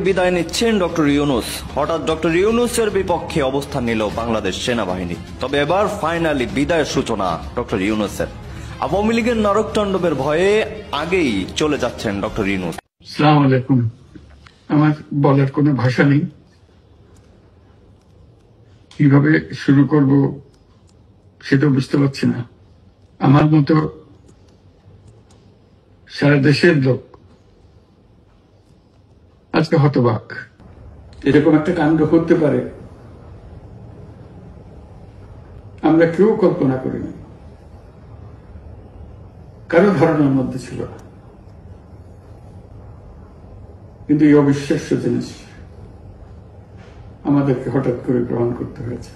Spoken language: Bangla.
বিদায় নিচ্ছেন ডক্টর ইউনূস। হঠাৎ ডক্টর ইউনূসের বিপক্ষে অবস্থান নিল বাংলাদেশ সেনাবাহিনী। তবে এবার ফাইনালি বিদায়ের সূচনা ডক্টর ইউনূসের। আওয়ামী লীগের নরকতাণ্ডবের ভয়ে আগেই চলে যাচ্ছেন ডক্টর ইউনূস। আসসালামু আলাইকুম। আমার বলার কোনো ভাষা নেই, কিভাবে শুরু করব সেটাও বুঝতে পারছি না। আমার মতো সারা দেশের লোক আজকে হতবাক। এরকম একটা কাণ্ড করতে পারে আমরা কেউ কল্পনা করিনি, কারো ধারণার মধ্যে ছিল না। কিন্তু এই অবিশ্বাস্য জিনিস আমাদেরকে হঠাৎ করে গ্রহণ করতে হয়েছে।